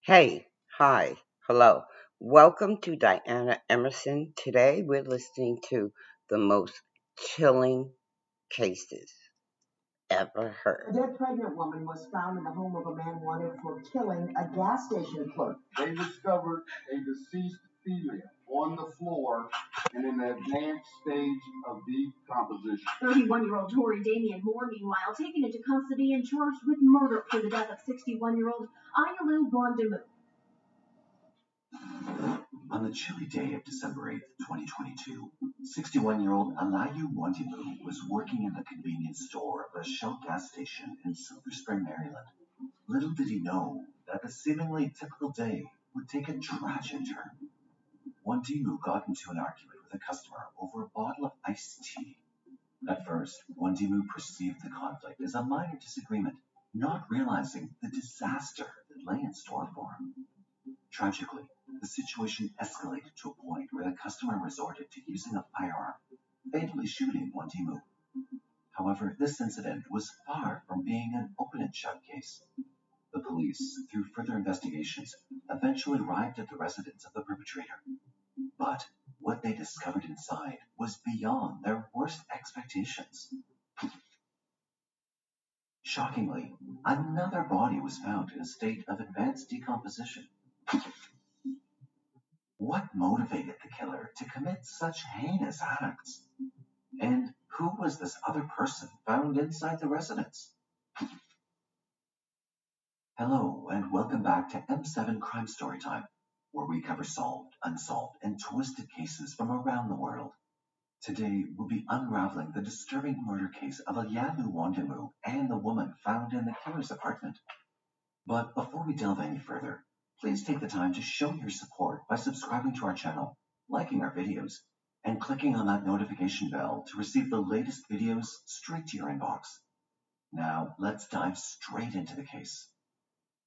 Hey, hi, hello. Welcome to Diana Emerson. Today we're listening to the most chilling cases ever A heard. dead pregnant woman was found in the home of a man wanted for killing a gas station clerk. They discovered a deceased female on the floor in an advanced stage of decomposition. 31-year-old Tori Damian Moore, meanwhile, taken into custody and charged with murder for the death of 61-year-old Ayalu Bondimu. On the chilly day of December 8th, 2022, 61-year-old Alayu Wandimu was working in the convenience store of a Shell gas station in Silver Spring, Maryland. Little did he know that a seemingly typical day would take a tragic turn. Wandimu got into an argument with a customer over a bottle of iced tea. At first, Wandimu perceived the conflict as a minor disagreement, not realizing the disaster that lay in store for him. Tragically, the situation escalated to a point where the customer resorted to using a firearm, fatally shooting Wandimu. However, this incident was far from being an open and shut case. The police, through further investigations, eventually arrived at the residence of the perpetrator. But what they discovered inside was beyond their worst expectations. Shockingly, another body was found in a state of advanced decomposition. What motivated the killer to commit such heinous acts? And who was this other person found inside the residence? Hello, and welcome back to M7 Crime Storytime, where we cover solved, unsolved, and twisted cases from around the world. Today, we'll be unraveling the disturbing murder case of Ayalu Wandimu and the woman found in the killer's apartment. But before we delve any further, please take the time to show your support by subscribing to our channel, liking our videos, and clicking on that notification bell to receive the latest videos straight to your inbox. Now, let's dive straight into the case.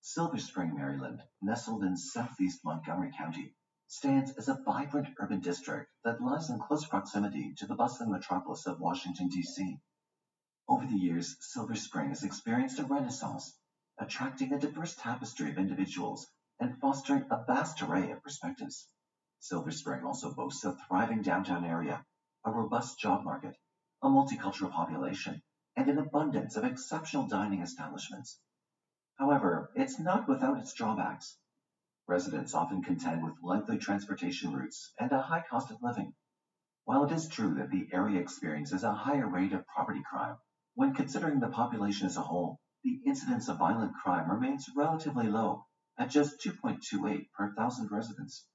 Silver Spring, Maryland, nestled in southeast Montgomery County, stands as a vibrant urban district that lies in close proximity to the bustling metropolis of Washington, D.C. Over the years, Silver Spring has experienced a renaissance, attracting a diverse tapestry of individuals and fostering a vast array of perspectives. Silver Spring also boasts a thriving downtown area, a robust job market, a multicultural population, and an abundance of exceptional dining establishments. However, it's not without its drawbacks. Residents often contend with lengthy transportation routes and a high cost of living. While it is true that the area experiences a higher rate of property crime, when considering the population as a whole, the incidence of violent crime remains relatively low at just 2.28 per 1,000 residents.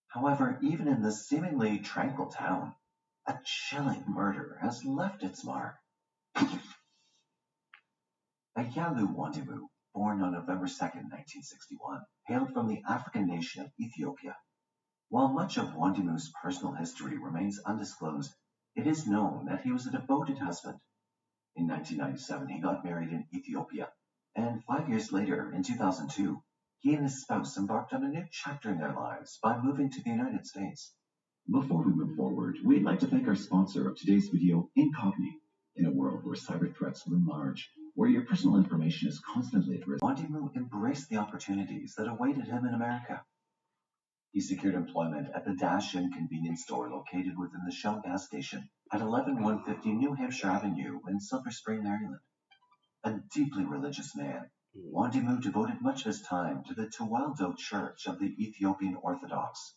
However, even in this seemingly tranquil town, a chilling murder has left its mark. Ayalu Wandimu, born on November 2nd, 1961, hailed from the African nation of Ethiopia. While much of Wandimu's personal history remains undisclosed, it is known that he was a devoted husband. In 1997, he got married in Ethiopia, and 5 years later, in 2002, he and his spouse embarked on a new chapter in their lives by moving to the United States. Before we move forward, we'd like to thank our sponsor of today's video, Incogni. In a world where cyber threats loom large, where your personal information is constantly at risk, Wandimu embraced the opportunities that awaited him in America. He secured employment at the Dash Inn convenience store located within the Shell gas station at 11150 New Hampshire Avenue in Silver Spring, Maryland. A deeply religious man, Wandimu devoted much of his time to the Tewaldo Church of the Ethiopian Orthodox.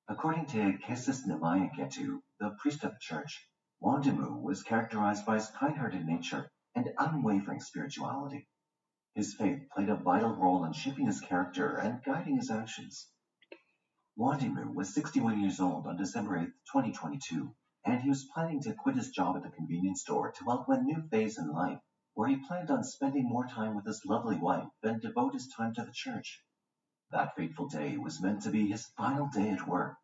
According to Kesis Nehemiah Getu, the priest of the church, Wandimu was characterized by his kind-hearted nature and unwavering spirituality. His faith played a vital role in shaping his character and guiding his actions. Wandimu was 61 years old on December 8th, 2022, and he was planning to quit his job at the convenience store to welcome a new phase in life, where he planned on spending more time with his lovely wife and devote his time to the church. That fateful day was meant to be his final day at work.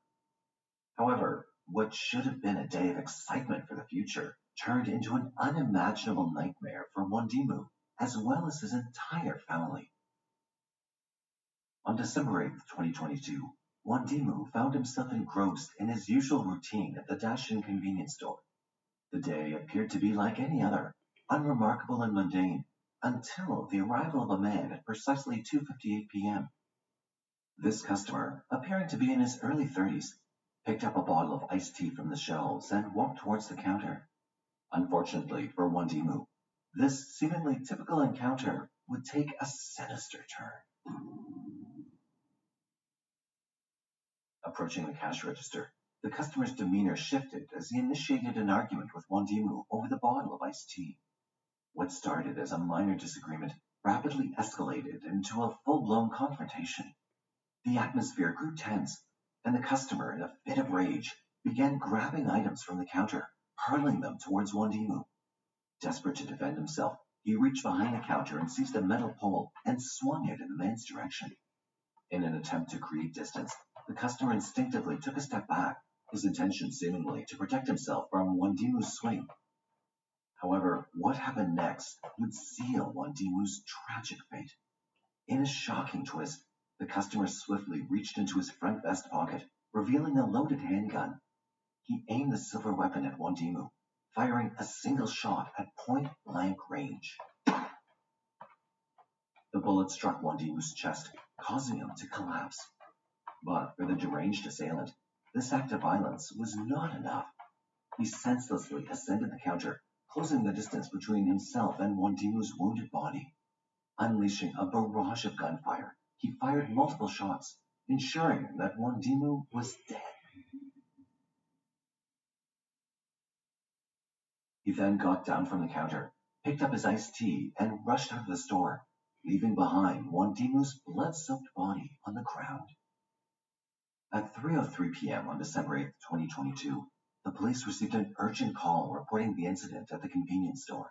However, what should have been a day of excitement for the future turned into an unimaginable nightmare for Wandimu, as well as his entire family. On December 8th, 2022, Wandimu found himself engrossed in his usual routine at the Dash Inn convenience store. The day appeared to be like any other, unremarkable and mundane, until the arrival of a man at precisely 2:58 p.m. This customer, appearing to be in his early 30s, picked up a bottle of iced tea from the shelves and walked towards the counter. Unfortunately for Wandimu, this seemingly typical encounter would take a sinister turn. Approaching the cash register, the customer's demeanor shifted as he initiated an argument with Wandimu over the bottle of iced tea. What started as a minor disagreement rapidly escalated into a full-blown confrontation. The atmosphere grew tense, and the customer, in a fit of rage, began grabbing items from the counter, hurling them towards Wandimu. Desperate to defend himself, he reached behind the counter and seized a metal pole and swung it in the man's direction. In an attempt to create distance, the customer instinctively took a step back, his intention seemingly to protect himself from Wandimu's swing. However, what happened next would seal Wandimu's tragic fate. In a shocking twist, the customer swiftly reached into his front vest pocket, revealing a loaded handgun. He aimed the silver weapon at Wandimu, firing a single shot at point-blank range. The bullet struck Wandimu's chest, causing him to collapse. But for the deranged assailant, this act of violence was not enough. He senselessly ascended the counter, closing the distance between himself and Wandimu's wounded body. Unleashing a barrage of gunfire, he fired multiple shots, ensuring that Wandimu was dead. He then got down from the counter, picked up his iced tea, and rushed out of the store, leaving behind Wandimu's blood-soaked body on the ground. At 3:03 p.m. on December 8, 2022, the police received an urgent call reporting the incident at the convenience store.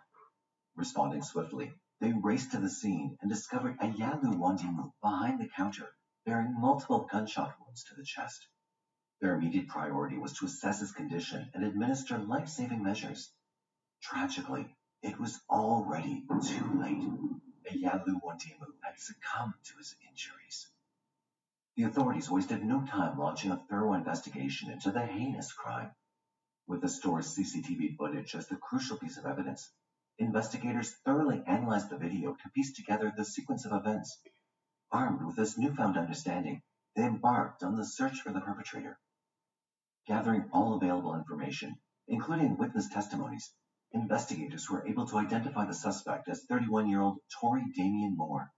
Responding swiftly, they raced to the scene and discovered Ayalu Wandimu behind the counter, bearing multiple gunshot wounds to the chest. Their immediate priority was to assess his condition and administer life-saving measures. Tragically, it was already too late. Ayalu Wandimu had succumbed to his injuries. The authorities wasted no time launching a thorough investigation into the heinous crime. With the store's CCTV footage as the crucial piece of evidence, investigators thoroughly analyzed the video to piece together the sequence of events. Armed with this newfound understanding, they embarked on the search for the perpetrator. Gathering all available information, including witness testimonies, investigators were able to identify the suspect as 31-year-old Tori Damien Moore.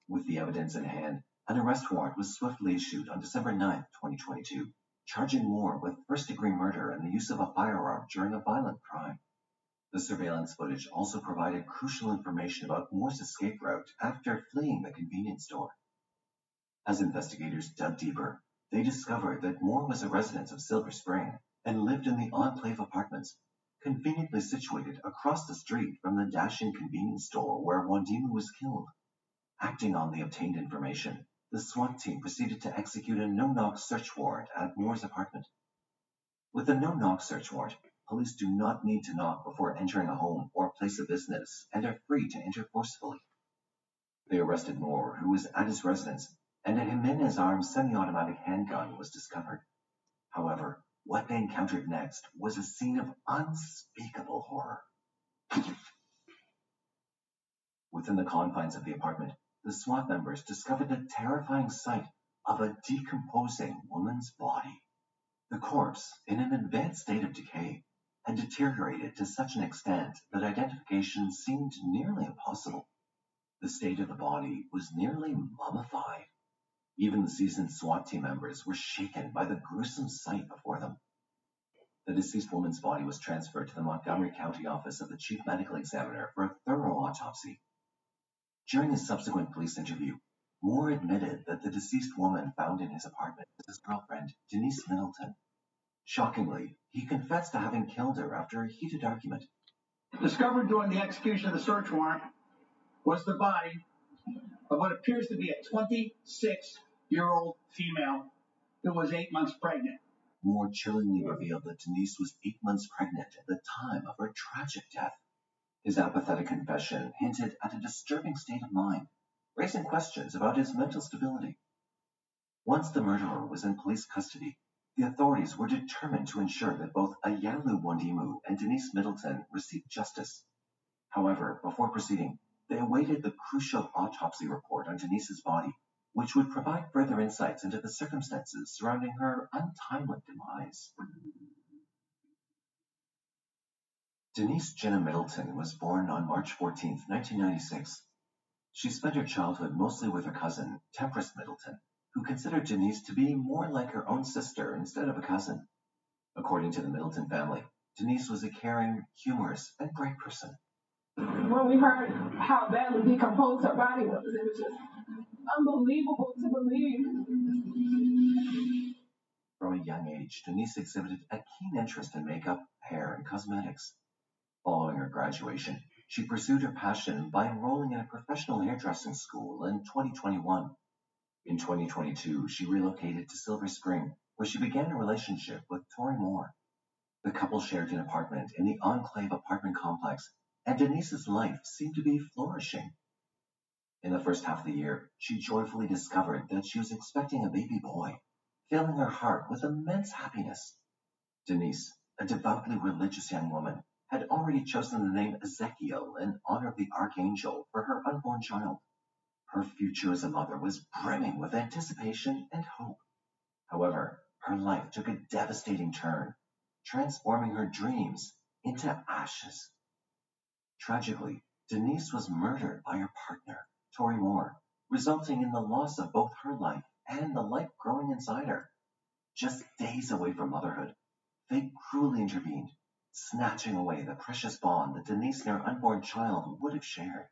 With the evidence in hand, an arrest warrant was swiftly issued on December 9, 2022, charging Moore with first-degree murder and the use of a firearm during a violent crime. The surveillance footage also provided crucial information about Moore's escape route after fleeing the convenience store. As investigators dug deeper, they discovered that Moore was a resident of Silver Spring and lived in the Enclave Apartments, conveniently situated across the street from the Dash-In convenience store where Wandimu was killed. Acting on the obtained information, the SWAT team proceeded to execute a no-knock search warrant at Moore's apartment. With a no-knock search warrant, police do not need to knock before entering a home or place of business and are free to enter forcefully. They arrested Moore, who was at his residence, and a Jimenez-armed semi-automatic handgun was discovered. However, what they encountered next was a scene of unspeakable horror. Within the confines of the apartment, the SWAT members discovered the terrifying sight of a decomposing woman's body. The corpse, in an advanced state of decay, had deteriorated to such an extent that identification seemed nearly impossible. The state of the body was nearly mummified. Even the seasoned SWAT team members were shaken by the gruesome sight before them. The deceased woman's body was transferred to the Montgomery County office of the Chief Medical Examiner for a thorough autopsy. During his subsequent police interview, Moore admitted that the deceased woman found in his apartment was his girlfriend, Denise Middleton. Shockingly, he confessed to having killed her after a heated argument. Discovered during the execution of the search warrant was the body of what appears to be a 26-year-old female who was 8 months pregnant. Moore chillingly revealed that Denise was 8 months pregnant at the time of her tragic death. His apathetic confession hinted at a disturbing state of mind, raising questions about his mental stability. Once the murderer was in police custody, the authorities were determined to ensure that both Ayalu Wandimu and Denise Middleton received justice. However, before proceeding, they awaited the crucial autopsy report on Denise's body, which would provide further insights into the circumstances surrounding her untimely demise. Denise Jenna Middleton was born on March 14, 1996. She spent her childhood mostly with her cousin, Tempest Middleton, who considered Denise to be more like her own sister instead of a cousin. According to the Middleton family, Denise was a caring, humorous, and bright person. When we heard how badly decomposed her body was, it was just unbelievable to believe. From a young age, Denise exhibited a keen interest in makeup, hair, and cosmetics. Following her graduation, she pursued her passion by enrolling in a professional hairdressing school in 2021. In 2022, she relocated to Silver Spring, where she began a relationship with Tori Moore. The couple shared an apartment in the Enclave apartment complex, and Denise's life seemed to be flourishing. In the first half of the year, she joyfully discovered that she was expecting a baby boy, filling her heart with immense happiness. Denise, a devoutly religious young woman, had already chosen the name Ezekiel in honor of the archangel for her unborn child. Her future as a mother was brimming with anticipation and hope. However, her life took a devastating turn, transforming her dreams into ashes. Tragically, Denise was murdered by her partner, Tori Moore, resulting in the loss of both her life and the life growing inside her. Just days away from motherhood, fate cruelly intervened, snatching away the precious bond that Denise and her unborn child would have shared.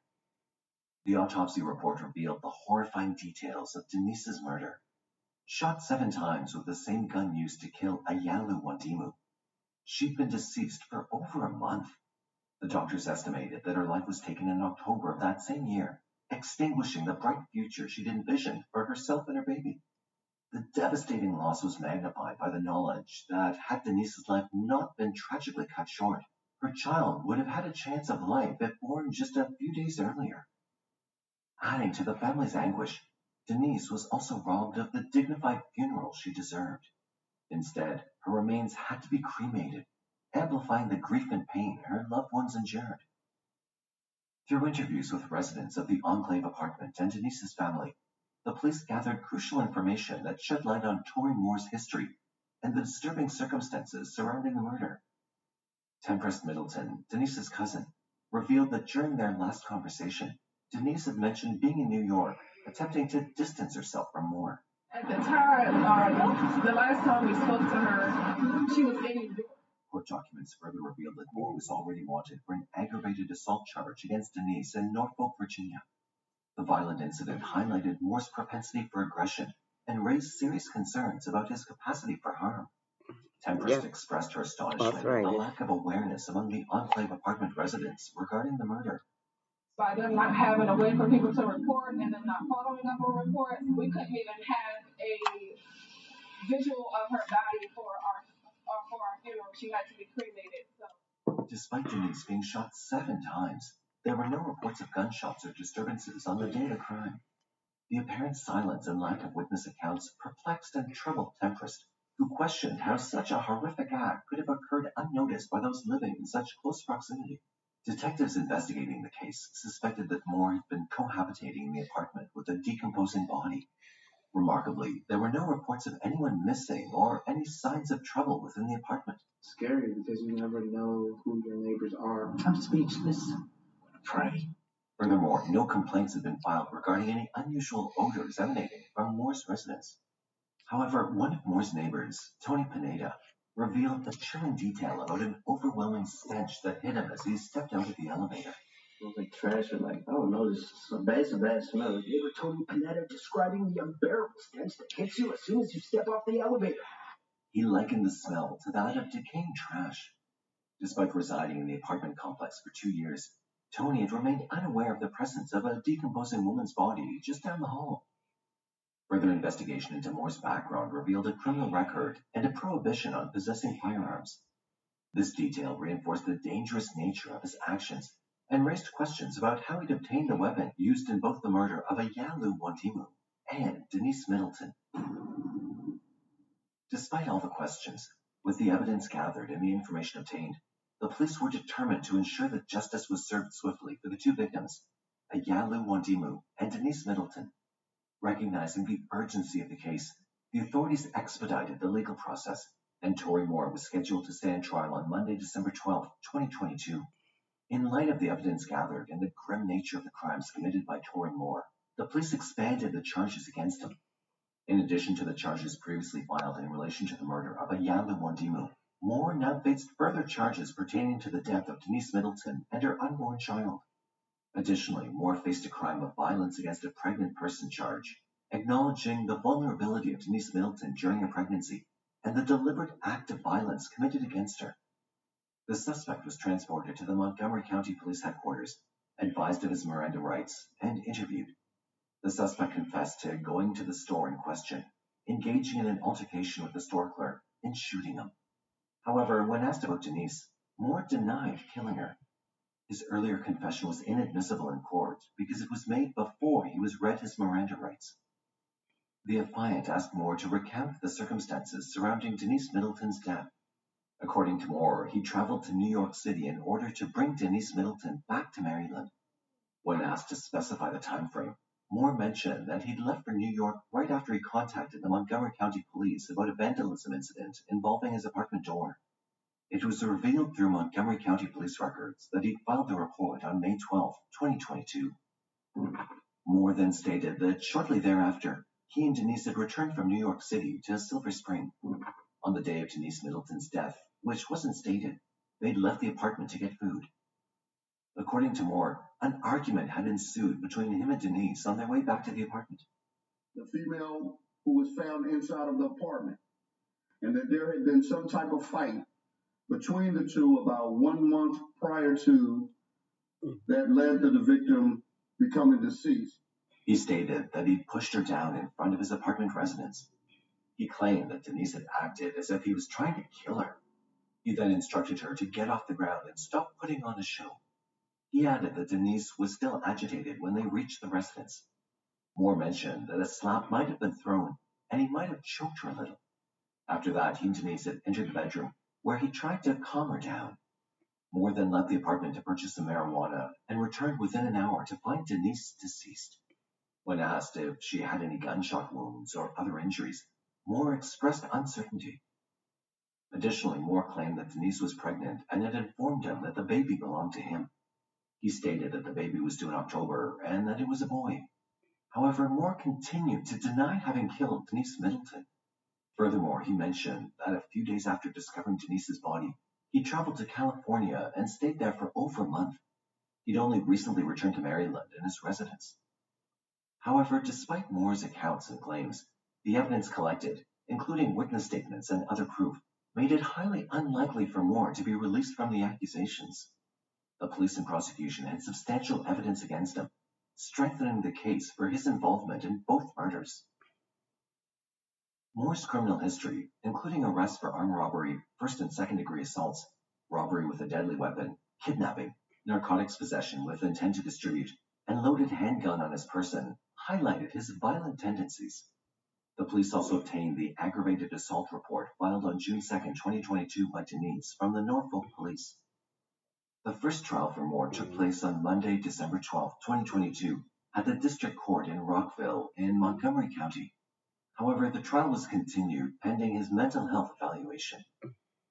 The autopsy report revealed the horrifying details of Denise's murder. Shot 7 times with the same gun used to kill Ayalu Wandimu, she'd been deceased for over a month. The doctors estimated that her life was taken in October of that same year, extinguishing the bright future she'd envisioned for herself and her baby. The devastating loss was magnified by the knowledge that had Denise's life not been tragically cut short, her child would have had a chance of life if born just a few days earlier. Adding to the family's anguish, Denise was also robbed of the dignified funeral she deserved. Instead, her remains had to be cremated, amplifying the grief and pain her loved ones endured. Through interviews with residents of the Enclave apartment and Denise's family, the police gathered crucial information that shed light on Tori Moore's history and the disturbing circumstances surrounding the murder. Tempest Middleton, Denise's cousin, revealed that during their last conversation, Denise had mentioned being in New York, attempting to distance herself from Moore. At the time, the last time we spoke to her, she was in New York. Court documents further revealed that Moore was already wanted for an aggravated assault charge against Denise in Norfolk, Virginia. The violent incident highlighted Moore's propensity for aggression and raised serious concerns about his capacity for harm. Tempest expressed her astonishment at the lack of awareness among the Enclave apartment residents regarding the murder. By them not having a way for people to report and them not following up on reports, we couldn't even have a visual of her body for our funeral. She had to be cremated. So. Despite Denise being shot 7 times, there were no reports of gunshots or disturbances on the day of the crime. The apparent silence and lack of witness accounts perplexed and troubled Tempest, who questioned how such a horrific act could have occurred unnoticed by those living in such close proximity. Detectives investigating the case suspected that Moore had been cohabitating in the apartment with a decomposing body. Remarkably, there were no reports of anyone missing or any signs of trouble within the apartment. Scary because you never know who your neighbors are. I'm speechless. Pray. Furthermore, no complaints had been filed regarding any unusual odors emanating from Moore's residence. However, one of Moore's neighbors, Tony Pineda, revealed a chilling detail about an overwhelming stench that hit him as he stepped out of the elevator. It was like trash or like, I don't know, just a bad smell. Neighbor Tony Pineda describing the unbearable stench that hits you as soon as you step off the elevator. He likened the smell to that of decaying trash. Despite residing in the apartment complex for 2 years, Tony had remained unaware of the presence of a decomposing woman's body just down the hall. Further investigation into Moore's background revealed a criminal record and a prohibition on possessing firearms. This detail reinforced the dangerous nature of his actions and raised questions about how he'd obtained the weapon used in both the murder of Ayalu Wandimu and Denise Middleton. Despite all the questions, with the evidence gathered and the information obtained, the police were determined to ensure that justice was served swiftly for the 2 victims, Ayalu Wandimu and Denise Middleton. Recognizing the urgency of the case, the authorities expedited the legal process, and Tory Moore was scheduled to stand trial on Monday, December 12, 2022. In light of the evidence gathered and the grim nature of the crimes committed by Tory Moore, the police expanded the charges against him. In addition to the charges previously filed in relation to the murder of Ayanda Wandimu, Moore now faced further charges pertaining to the death of Denise Middleton and her unborn child. Additionally, Moore faced a crime of violence against a pregnant person charge, acknowledging the vulnerability of Denise Middleton during her pregnancy and the deliberate act of violence committed against her. The suspect was transported to the Montgomery County Police Headquarters, advised of his Miranda rights, and interviewed. The suspect confessed to going to the store in question, engaging in an altercation with the store clerk, and shooting him. However, when asked about Denise, Moore denied killing her. His earlier confession was inadmissible in court because it was made before he was read his Miranda rights. The affiant asked Moore to recount the circumstances surrounding Denise Middleton's death. According to Moore, he traveled to New York City in order to bring Denise Middleton back to Maryland. When asked to specify the time frame, Moore mentioned that he'd left for New York right after he contacted the Montgomery County Police about a vandalism incident involving his apartment door. It was revealed through Montgomery County Police records that he filed the report on May 12, 2022. Moore then stated that shortly thereafter, he and Denise had returned from New York City to Silver Spring. On the day of Denise Middleton's death, which wasn't stated, they'd left the apartment to get food. According to Moore, an argument had ensued between him and Denise on their way back to the apartment. The female who was found inside of the apartment, and that there had been some type of fight between the two about 1 month prior to that led to the victim becoming deceased. He stated that he pushed her down in front of his apartment residence. He claimed that Denise had acted as if he was trying to kill her. He then instructed her to get off the ground and stop putting on a show. He added that Denise was still agitated when they reached the residence. Moore mentioned that a slap might have been thrown and he might have choked her a little. After that, he and Denise had entered the bedroom, where he tried to calm her down. Moore then left the apartment to purchase some marijuana and returned within an hour to find Denise deceased. When asked if she had any gunshot wounds or other injuries, Moore expressed uncertainty. Additionally, Moore claimed that Denise was pregnant and had informed him that the baby belonged to him. He stated that the baby was due in October and that it was a boy. However, Moore continued to deny having killed Denise Middleton. Furthermore, he mentioned that a few days after discovering Denise's body, he traveled to California and stayed there for over a month. He'd only recently returned to Maryland in his residence. However, despite Moore's accounts and claims, the evidence collected, including witness statements and other proof, made it highly unlikely for Moore to be released from the accusations. The police and prosecution had substantial evidence against him, strengthening the case for his involvement in both murders. Moore's criminal history, including arrests for armed robbery, first and second degree assaults, robbery with a deadly weapon, kidnapping, narcotics possession with intent to distribute, and loaded handgun on his person, highlighted his violent tendencies. The police also obtained the aggravated assault report filed on June 2, 2022 by Denise from the Norfolk Police. The first trial for Moore took place on Monday, December 12, 2022, at the District Court in Rockville in Montgomery County. However, the trial was continued pending his mental health evaluation.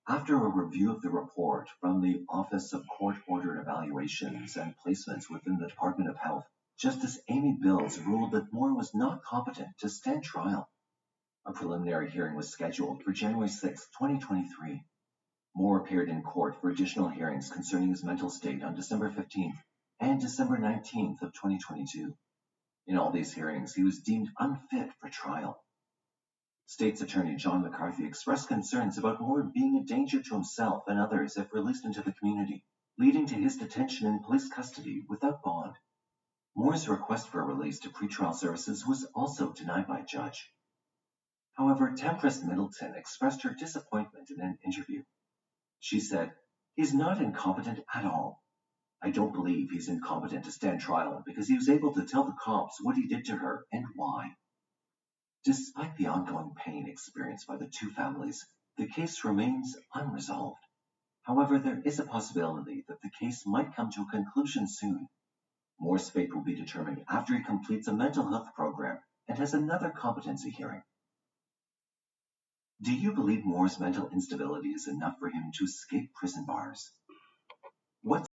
After a review of the report from the Office of Court-Ordered Evaluations and Placements within the Department of Health, Justice Amy Bills ruled that Moore was not competent to stand trial. A preliminary hearing was scheduled for January 6, 2023. Moore appeared in court for additional hearings concerning his mental state on December 15th and December 19th of 2022. In all these hearings, he was deemed unfit for trial. State's Attorney John McCarthy expressed concerns about Moore being a danger to himself and others if released into the community, leading to his detention in police custody without bond. Moore's request for a release to pretrial services was also denied by a judge. However, Temptress Middleton expressed her disappointment in an interview. She said, "He's not incompetent at all. I don't believe he's incompetent to stand trial because he was able to tell the cops what he did to her and why." Despite the ongoing pain experienced by the two families, the case remains unresolved. However, there is a possibility that the case might come to a conclusion soon. Moore's fate will be determined after he completes a mental health program and and has another competency hearing. Do you believe Moore's mental instability is enough for him to escape prison bars? What